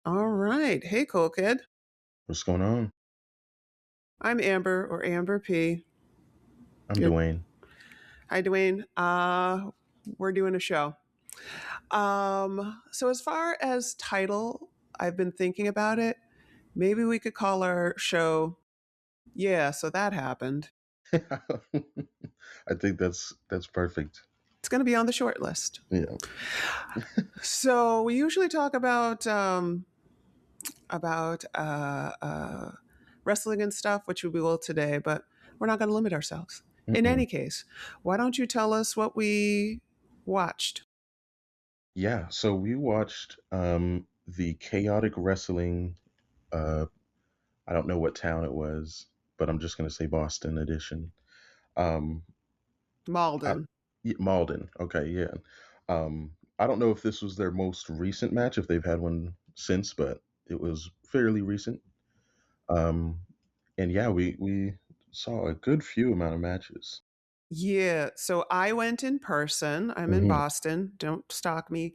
All right. Hey, cool kid. What's going on? I'm Amber or Amber P. I'm Good. Dwayne. Hi, Dwayne. We're doing a show. So as far as title, I've been thinking about it. Maybe we could call our show. Yeah. So that happened. I think that's perfect. It's going to be on the short list. Yeah. So we usually talk about wrestling and stuff, which we will today, but we're not going to limit ourselves. In Mm-mm. any case, why don't you tell us what we watched? Yeah. So we watched the chaotic wrestling. Uh, I don't know what town it was, but I'm just gonna say Boston edition. Um, I, Malden. Malden. Okay. Yeah. I don't know if this was their most recent match, if they've had one since, but it was fairly recent. Um, and yeah, we saw a good few amount of matches. Yeah, so I went in person. I'm in Hmm. Boston. Don't stalk me.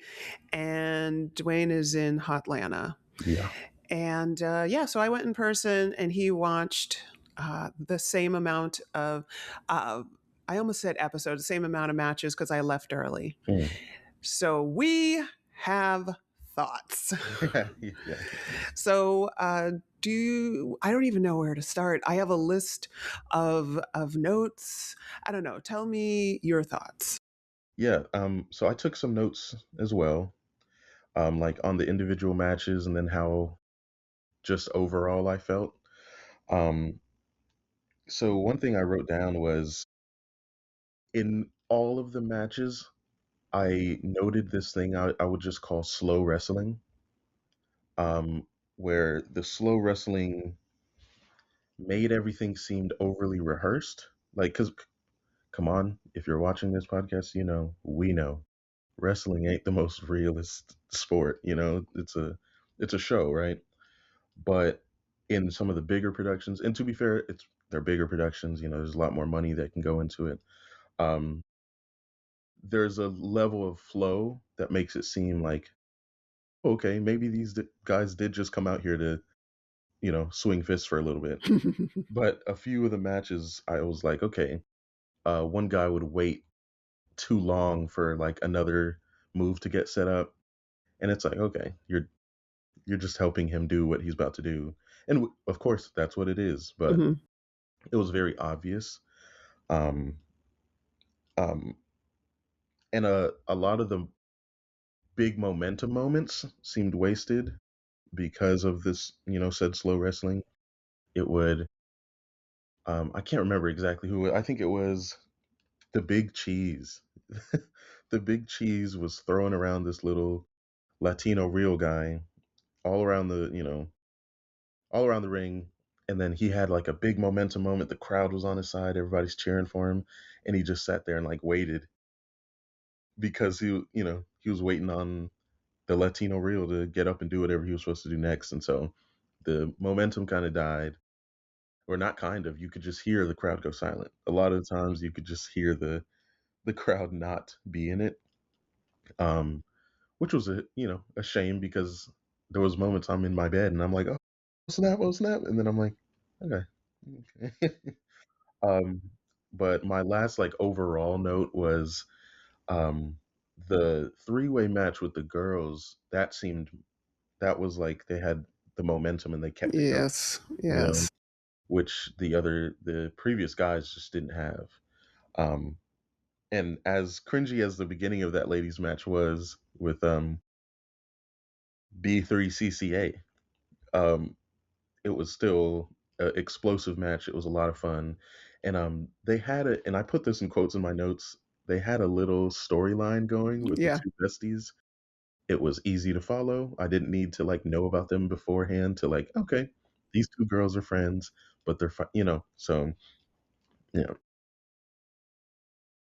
And Dwayne is in Hotlanta. Yeah. And yeah, so I went in person, and he watched the same amount of. Uh, I almost said episodes, the same amount of matches because I left early. Mm. So we have thoughts. Yeah. So do you, I don't even know where to start. I have a list of notes. I don't know. Tell me your thoughts. Yeah. So I took some notes as well, like on the individual matches and then how just overall I felt. Um, so one thing I wrote down was in all of the matches, I noted this thing I would just call slow wrestling, where the slow wrestling made everything seemed overly rehearsed. Like, because come on, if you're watching this podcast, we know wrestling ain't the most realist sport. It's a show, right? But in some of the bigger productions, and to be fair, they're bigger productions. There's a lot more money that can go into it. Um, there's a level of flow that makes it seem like okay, maybe these guys did just come out here to swing fists for a little bit. But a few of the matches, I was like, okay, one guy would wait too long for like another move to get set up, and it's like, okay, you're just helping him do what he's about to do. And of course, that's what it is. But Mhm. it was very obvious. Um, um, and a lot of the big momentum moments seemed wasted because of this, said slow wrestling. It would, I can't remember exactly who, I think it was the big cheese. The big cheese was throwing around this little Latino real guy all around all around the ring. And then he had like a big momentum moment. The crowd was on his side. Everybody's cheering for him. And he just sat there and like waited because he was waiting on the Latino reel to get up and do whatever he was supposed to do next. And so the momentum kind of died, or not kind of. You could just hear the crowd go silent. A lot of the times, you could just hear the crowd not be in it, um, which was a shame because there was moments I'm in my bed and I'm like, oh snap, and then I'm like, okay. Okay. um, but my last like overall note was um, the three-way match with the girls. That was like they had the momentum and they kept it going, Yes. you know, Yes. which the previous guys just didn't have. Um, and as cringy as the beginning of that ladies match was with B3CCA, um, it was still an explosive match. It was a lot of fun, and they had it. And I put this in quotes in my notes. They had a little storyline going with the Yeah. two besties. It was easy to follow. I didn't need to like know about them beforehand to like, okay, these two girls are friends, but they're so yeah.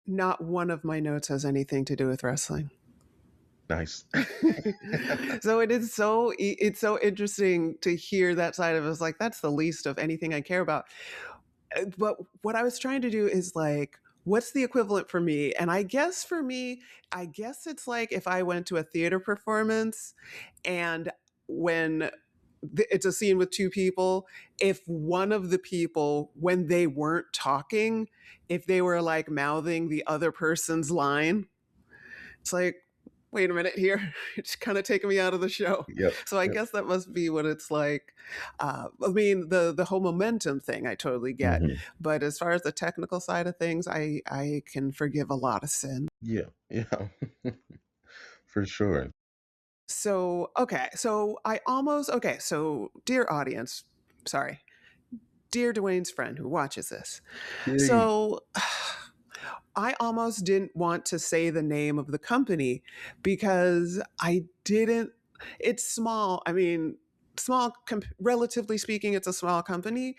Not one of my notes has anything to do with wrestling. Nice. So it's so interesting to hear that side of it. It's like that's the least of anything I care about. But what I was trying to do is like, what's the equivalent for me? And I guess for me, I guess it's like if I went to a theater performance and when it's a scene with two people, if one of the people, when they weren't talking, if they were like mouthing the other person's line, it's like, wait a minute here. It's kind of taking me out of the show. Yep. So I Yep. guess that must be what it's like. I mean, the whole momentum thing I totally get. Hmm. But as far as the technical side of things, I can forgive a lot of sin. Yeah. Yeah. For sure. So, okay. So, dear audience, sorry, dear Dwayne's friend who watches this. Yay. So, I almost didn't want to say the name of the company because I didn't. It's small. I mean, relatively speaking, it's a small company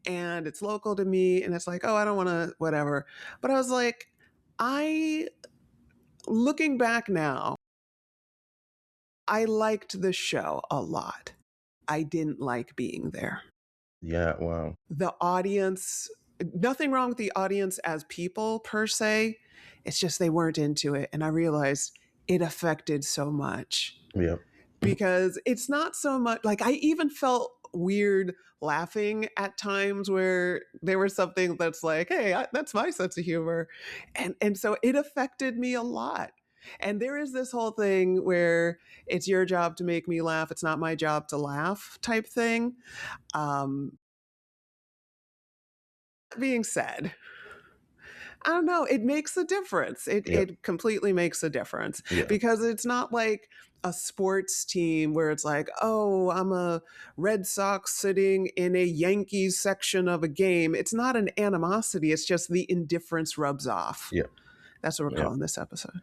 and it's local to me. And it's like, oh, I don't want to, whatever. But I was like, I, looking back now, I liked the show a lot. I didn't like being there. Yeah. Wow. The audience, nothing wrong with the audience as people per se. It's just they weren't into it. And I realized it affected so much Yep. because it's not so much like I even felt weird laughing at times where there was something that's like, hey, that's my sense of humor. And so it affected me a lot. And there is this whole thing where it's your job to make me laugh. It's not my job to laugh type thing. Um, being said, I don't know, it makes a difference. Yep. It completely makes a difference Yeah. because it's not like a sports team where it's like, oh, I'm a Red Sox sitting in a Yankees section of a game. It's not an animosity, it's just the indifference rubs off. Yep. That's what we're Yep. calling this episode.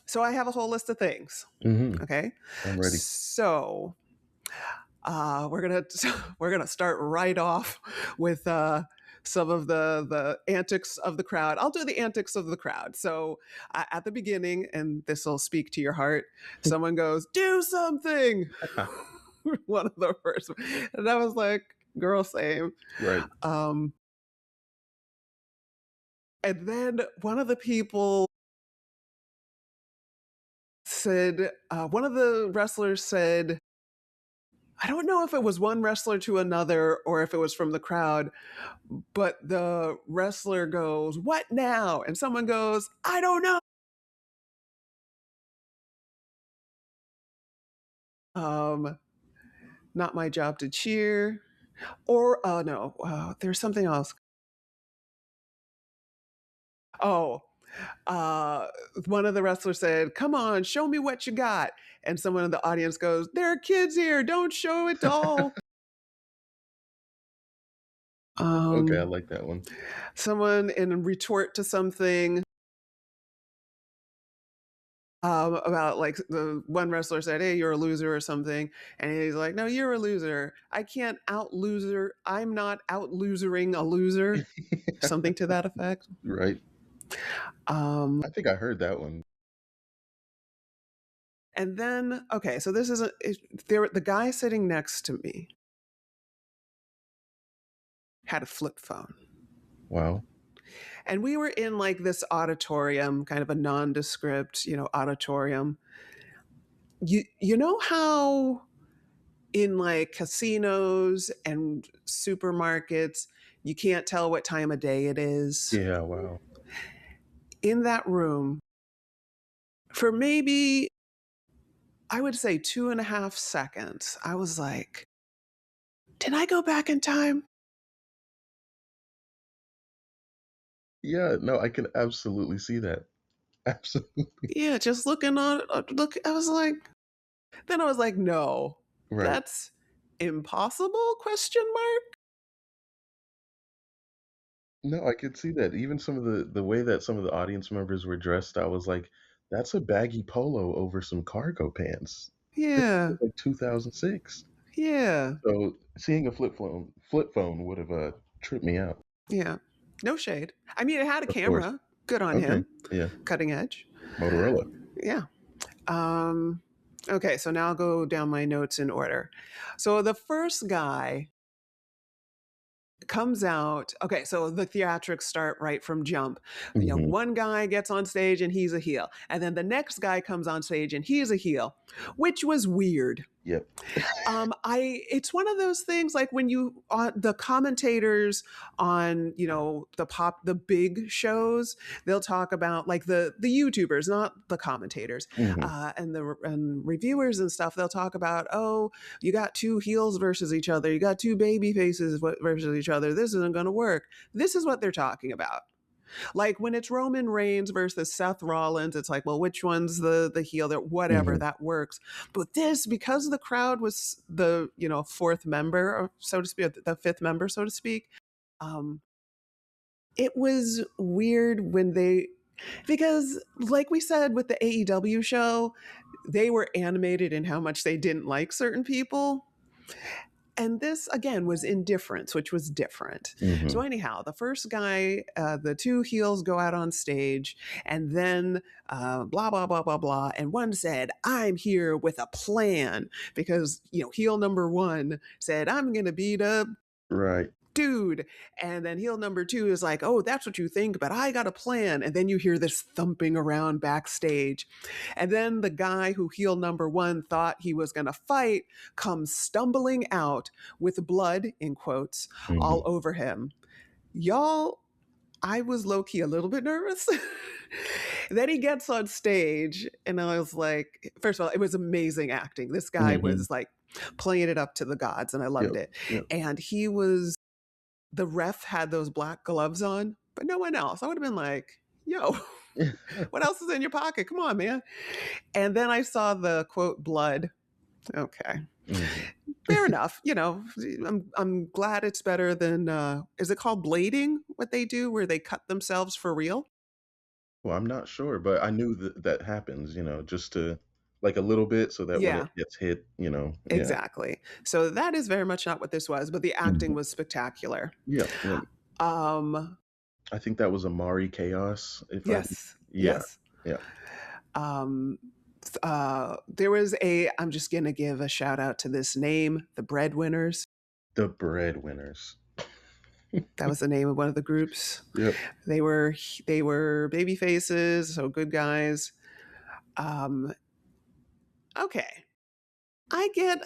So I have a whole list of things. Hmm. Okay. I'm ready. So we're gonna start right off with some of the antics of the crowd. I'll do the antics of the crowd. So at the beginning, and this will speak to your heart, someone goes, "Do something." One of the first, and I was like, "Girl, same." Right. And then one of the people said, one of the wrestlers said, I don't know if it was one wrestler to another or if it was from the crowd, but the wrestler goes, "What now?" And someone goes, "I don't know." Um, Not my job to cheer. Or, oh no, there's something else. Oh, uh, one of the wrestlers said, "Come on, show me what you got." And someone in the audience goes, "There are kids here. Don't show it all." Okay. I Um, like that one. Someone in retort to something about like the one wrestler said, "Hey, you're a loser" or something, and he's like, "No, you're a loser. I can't out loser. I'm not out losering a loser." Something to that effect. Right. Um, I think I heard that one. and then, okay, so this isn't there. The guy sitting next to me had a flip phone, Wow. and we were in like this auditorium, kind of a nondescript, auditorium. You know how in like casinos and supermarkets, you can't tell what time of day it is. Yeah. Wow. In that room, for maybe, I would say 2.5 seconds, I was like, did I go back in time? Yeah. No, I can absolutely see that. Absolutely. Yeah, just looking on, look, I was like, then I was like, no, Right. that's impossible? Question mark. No, I could see that. Even some of the way that some of the audience members were dressed, I was like, that's a baggy polo over some cargo pants. This Yeah, was like 2006. yeah, So seeing a flip phone would have tripped me out. yeah. No shade. I mean, it had a Of course. camera. Good on Okay. him. Yeah. Cutting edge. Motorola. Yeah. Um, okay, so now I'll go down my notes in order. So the first guy comes out. Okay, so the theatrics start right from jump. Hmm. One guy gets on stage and he's a heel, and then the next guy comes on stage and he's a heel, which was weird. Yep. I It's one of those things like when you the commentators on the big shows, they'll talk about like the YouTubers, not the commentators, Hmm. and reviewers and stuff. They'll talk about, oh, you got two heels versus each other, you got two baby faces versus each other. This isn't going to work. This is what they're talking about. Like when it's Roman Reigns versus Seth Rollins, it's like, well, which one's the heel? That whatever Hmm. that works. But this, because the crowd was the fourth member, or so to speak, the fifth member, so to speak. Um, it was weird when because like we said with the AEW show, they were animated in how much they didn't like certain people. And this again was indifference, which was different. Hmm. So anyhow, the first guy, the two heels go out on stage, and then blah blah blah blah blah, and one said, "I'm here with a plan," because heel number one said, "I'm going to beat up Right. dude." And then heel number two is like, "Oh, that's what you think, but I got a plan." And then you hear this thumping around backstage. And then the guy who heel number one thought he was going to fight comes stumbling out with blood, in quotes, all Hmm. over him. Y'all, I was low key a little bit nervous. Then he gets on stage, and I was like, first of all, it was amazing acting. This guy Hmm. was like playing it up to the gods, and I loved Yep. it. Yep. And the ref had those black gloves on, but no one else. I would have been like, yo, what else is in your pocket? Come on, man. And then I saw the quote blood. Okay. Hmm. Fair enough. I'm glad it's better than is it called blading, what they do where they cut themselves for real? Well, I'm not sure, but I knew that that happens, just to like a little bit so that when it Yeah, gets hit, yeah. exactly. So that is very much not what this was, but the acting Mhm. was spectacular. Yeah, yeah. Um I think that was Amari Chaos, if I yes, yeah, yes. yeah. Um, there was I'm just going to give a shout out to this name, the Breadwinners. The Breadwinners. That was the name of one of the groups. Yep. They were they were baby faces, so good guys. Um, okay,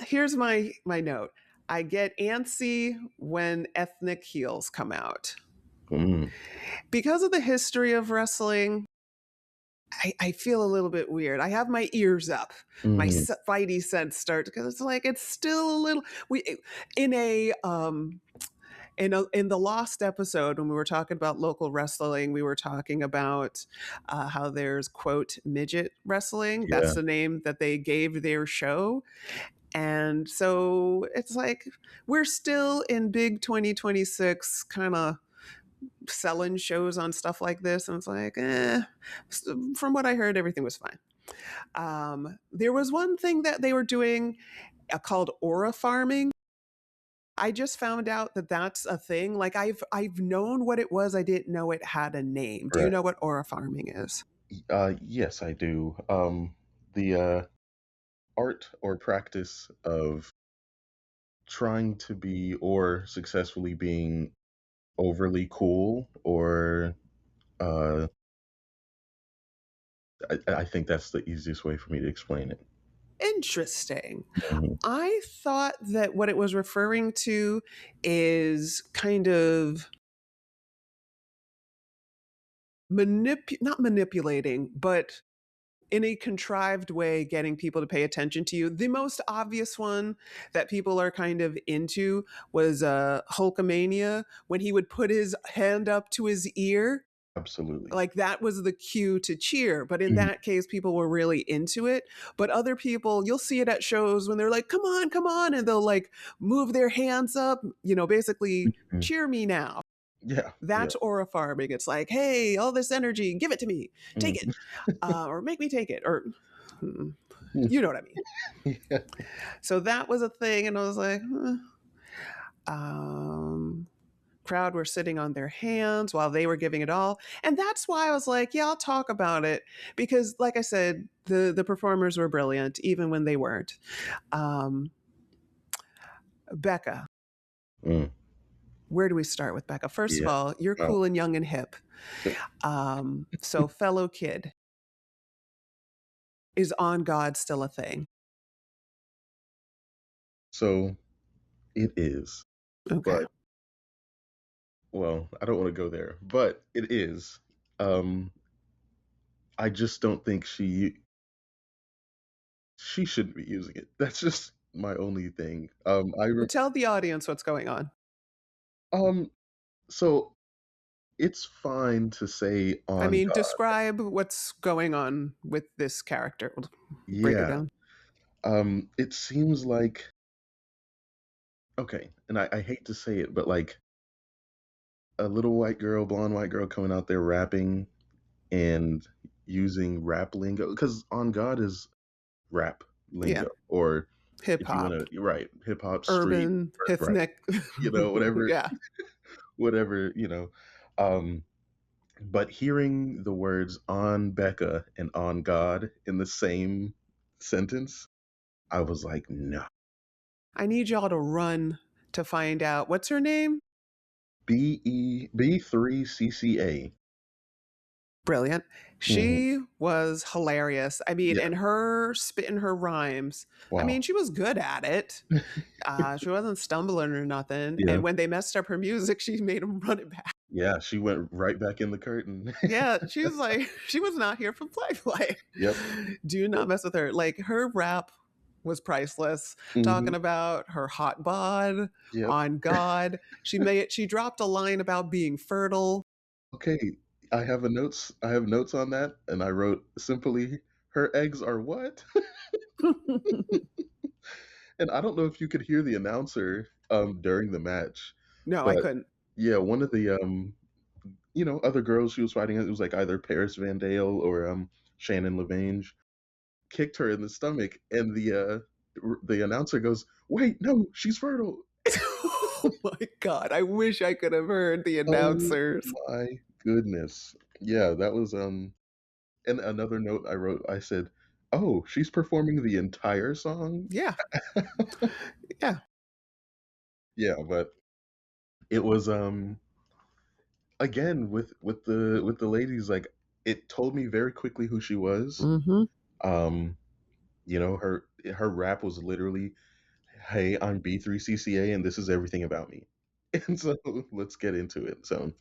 here's my note. I get antsy when ethnic heels come out Mm, because of the history of wrestling. I feel a little bit weird. I have my ears up. My mhm, spidey sense starts because it's like it's still a little we in a in the lost episode when we were talking about local wrestling, we were talking about how there's quote midget wrestling. That's yeah, the name that they gave their show, and so it's like we're still in big 2026 kind of selling shows on stuff like this, and it's like, from what I heard, everything was fine. There was one thing that they were doing called aura farming. I just found out that that's a thing. Like I've known what it was. I didn't know it had a name. Do you right. know what aura farming is? Yes, I do. The art or practice of trying to be or successfully being overly cool or uh I think that's the easiest way for me to explain it. Interesting. Mhm. I thought that what it was referring to is kind of not manipulating, but in a contrived way getting people to pay attention to you. The most obvious one that people are kind of into was Hulkamania when he would put his hand up to his ear. Absolutely. Like that was the cue to cheer. But in Mhm, that case, people were really into it. But other people, you'll see it at shows when they're like, come on, come on. And they'll like move their hands up, basically mhm. cheer me now. Yeah, yeah. That's aura farming. It's like, hey, all this energy, give it to me, take it, Mhm. or make me take it, or hmm, Mm. you know what I mean. Yeah. So that was a thing, and I was like, um, crowd were sitting on their hands while they were giving it all, and that's why I was like, yeah, I'll talk about it because, like I said, the performers were brilliant even when they weren't. Um, Becca, Mm. Where do we start with Becca? First of Yeah. all, you're Oh, cool and young and hip. So fellow kid, is On God still a thing? so it is, Okay. but well, I don't want to go there, but it is. Um, I just don't think she shouldn't be using it. That's just my only thing. Tell the audience what's going on. Um, so it's fine to say I on mean, God. describe what's going on with this character. Break her Yeah. down. It seems like okay, and I hate to say it, but like a little white girl, blonde white girl coming out there rapping and using rap lingo because on God is rap Yeah. lingo, or Hip if you want hop, to, you're right, hip hop, street, urban, right, ethnic. whatever, Yeah. whatever, Um, but hearing the words on Becca and on God in the same sentence, I was like, no. I need y'all to run to find out what's her name? B3CCA. Brilliant. Hmm. She was hilarious. I mean, Yeah. and her spitting her rhymes. I Wow. mean, she was good at it. She wasn't stumbling or nothing. Yeah. And when they messed up her music, she made them run it back. Yeah. She went right back in the curtain. Yeah, she was like, she was not here for play play. Yep. Do not mess with her. Like her rap was priceless. Hmm. Talking about her hot bod Yep. on God. She dropped a line about being fertile. Okay. I have notes on that, and I wrote simply, her eggs are what? And I don't know if you could hear the announcer during the match, No, I but couldn't. yeah, one of the other girls she was fighting, it was like either Paris Van Dale or Shannon Lavange, kicked her in the stomach, and the announcer goes, "Wait, no, she's fertile." Oh my God. I wish I could have heard the Oh announcers. my goodness. Yeah, that was and another note I wrote, I said, "Oh, she's performing the entire song?" Yeah. Yeah. Yeah, but it was again with the ladies, like it told me very quickly who she was. Hmm. Um, her rap was literally, "Hey, I'm B3CCA and this is everything about me." And so let's get into it. So,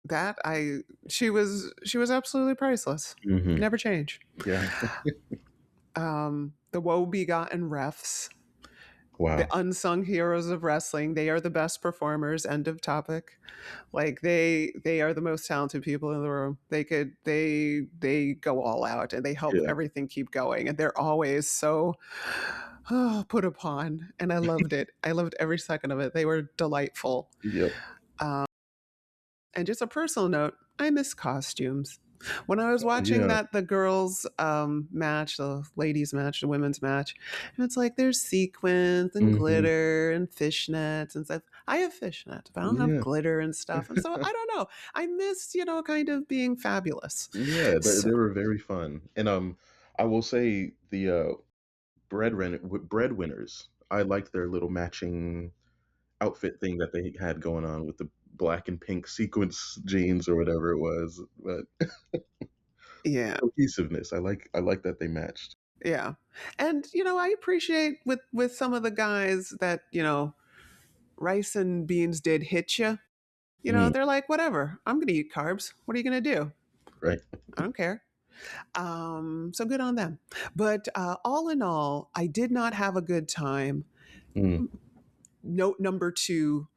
That I she was absolutely priceless. mhm. Never change. Yeah. The woe begotten refs, the Wow. unsung heroes of wrestling. They are the best performers. End of topic. Like they are the most talented people in the room. They go all out and they help Yeah. everything keep going. And they're always so put upon. And I loved it. I loved every second of it. They were delightful. Yep. Um, and just a personal note, I miss costumes. When I was Oh, watching yeah. the girls' match, the ladies' match, the women's match, and it's like there's sequins and Mhm. glitter and fishnets and stuff. I have fishnets, but I don't have Yeah. glitter and stuff. And so I don't know. I miss, kind of being fabulous. Yeah, So they were very fun. And, I will say the, breadwinners, I liked their little matching outfit thing that they had going on with the black and pink sequence jeans or whatever it was, but yeah, cohesiveness, I like that they matched. yeah. And I appreciate with some of the guys that, rice and beans did hit you. Mm, They're like, whatever, I'm going to eat carbs. What are you going to do? right. I don't care. So good on them. But all in all, I did not have a good time. Mm, Note number two,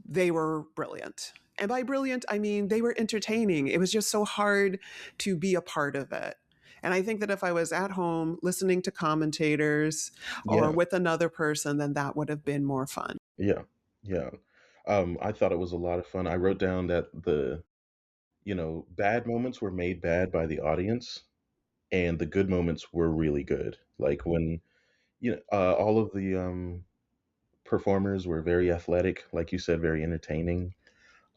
they were brilliant. And by brilliant, I mean they were entertaining. It was just so hard to be a part of it. And I think that if I was at home listening to commentators or yeah, with another person, then that would have been more fun. yeah, yeah. I thought it was a lot of fun. I wrote down that bad moments were made bad by the audience, and the good moments were really good. Like when, all of the, performers were very athletic, like you said, very entertaining.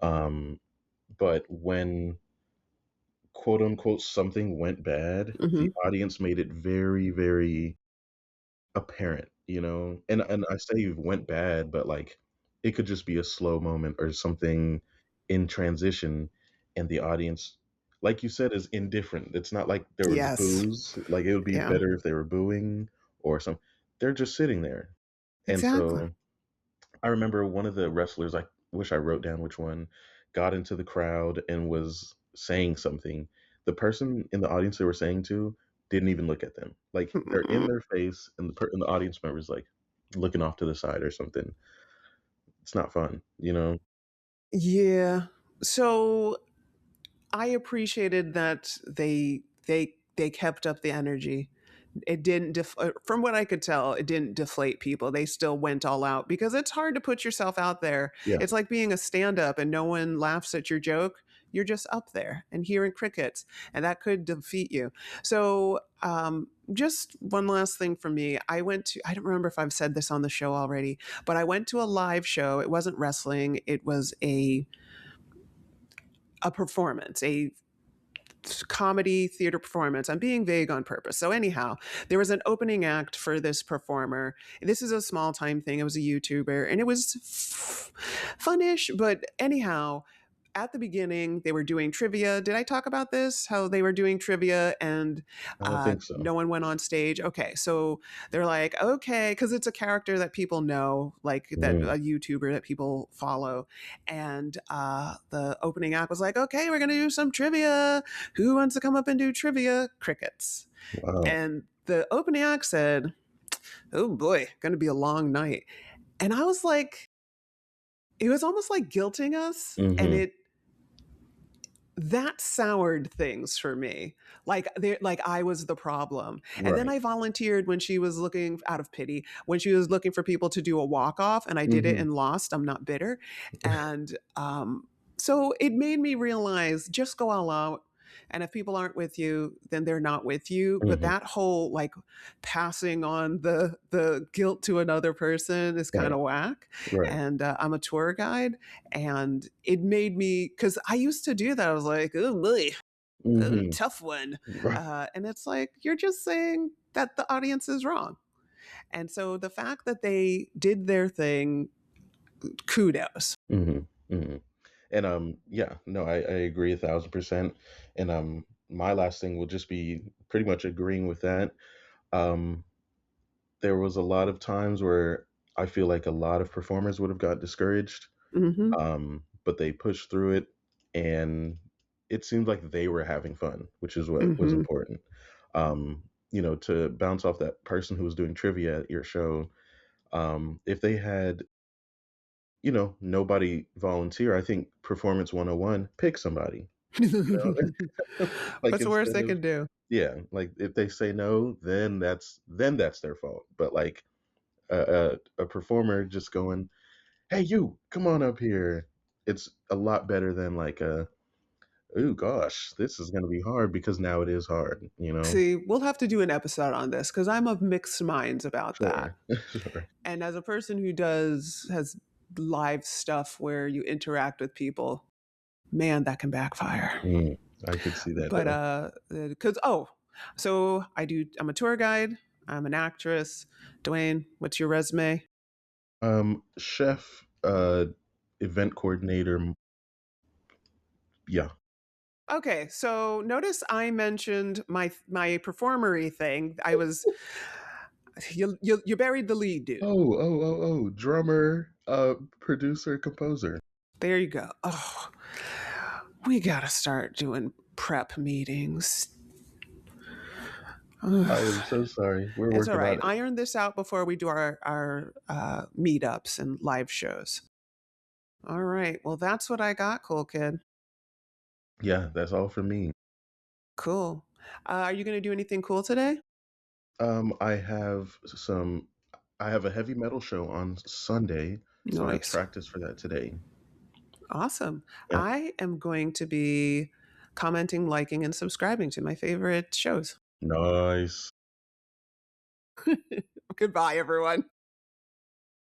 Um, but when quote unquote something went bad, the Hmm. audience made it very, very apparent, and I say went bad, but like it could just be a slow moment or something in transition, and the audience, like you said, is indifferent. It's not like there was Yes. boos. Like it would be Yeah. better if they were booing or some. They're just sitting there, and Exactly. so I remember one of the wrestlers. I wish I wrote down which one got into the crowd and was saying something. The person in the audience they were saying to didn't even look at them. Like they're in Mm-mm. their face, and and the audience members like looking off to the side or something. It's not fun, you know? Yeah. So I appreciated that they kept up the energy. It didn't from what I could tell, it didn't deflate people. They still went all out because it's hard to put yourself out there. Yeah. It's like being a stand-up and no one laughs at your joke. You're just up there and hearing crickets, and that could defeat you. So, just one last thing from me. I don't remember if I've said this on the show already, but I went to a live show. It wasn't wrestling. It was a performance, a comedy theater performance. I'm being vague on purpose. So anyhow, there was an opening act for this performer. This is a small time thing. It was a YouTuber and it was funnish, but anyhow, at the beginning, they were doing trivia. Did I talk about this? How they were doing trivia and I don't think so. no one went on stage? Okay, so they're like, okay, because it's a character that people know, like that Mm, a YouTuber that people follow. And the opening act was like, okay, we're going to do some trivia. Who wants to come up and do trivia? Crickets. wow. And the opening act said, oh boy, going to be a long night. And I was like, it was almost like guilting us. And Mhm. that soured things for me. Like I was the problem. And then Right. I volunteered when she was looking out of pity, when she was looking for people to do a walk off, and I did it Mhm. and lost. I'm not bitter. And so it made me realize just go all out. And if people aren't with you, then they're not with you. But Mhm. that whole like passing on the guilt to another person is kind Right. of whack. Right. And I'm a tour guide, and it made me because I used to do that. I was like, oh boy, oh, Mhm. tough one. Right. And it's like you're just saying that the audience is wrong. And so the fact that they did their thing, kudos. Mhm. Mhm. And, yeah, no, I agree 1,000%. And, my last thing will just be pretty much agreeing with that. Um, there was a lot of times where I feel like a lot of performers would have got discouraged, Hmm. but they pushed through it, and it seemed like they were having fun, which is what was Hmm. important. To bounce off that person who was doing trivia at your show, if they had, nobody volunteer, I think Performance 101, pick somebody, you like What's the worst instead they of, can do? yeah, like if they say no, then that's their fault. But like a performer just going, "Hey, you, come on up here." It's a lot better than like "Oh gosh, this is gonna be hard," because now it is hard, you know? See, we'll have to do an episode on this because I'm of mixed minds about that. Sure. Sure. And as a person who has live stuff where you interact with people, man, that can backfire. Mm, I could see that But though. because so I'm a tour guide, I'm an actress. Dwayne, what's your resume? Chef, event coordinator, yeah. Okay, so notice I mentioned my performery thing. I was you buried the lead, dude. Oh, drummer, producer, composer. There you go. Oh, we gotta start doing prep meetings. I am so sorry. We're It's all working right. on it. Iron this out before we do our meetups and live shows. All right. Well, that's what I got, cool kid. Yeah, that's all for me. Cool. Are you going to do anything cool today? I have I have a heavy metal show on Sunday, so I Nice. practiced for that today. Awesome. Yeah. I am going to be commenting, liking, and subscribing to my favorite shows. Nice. Goodbye, everyone.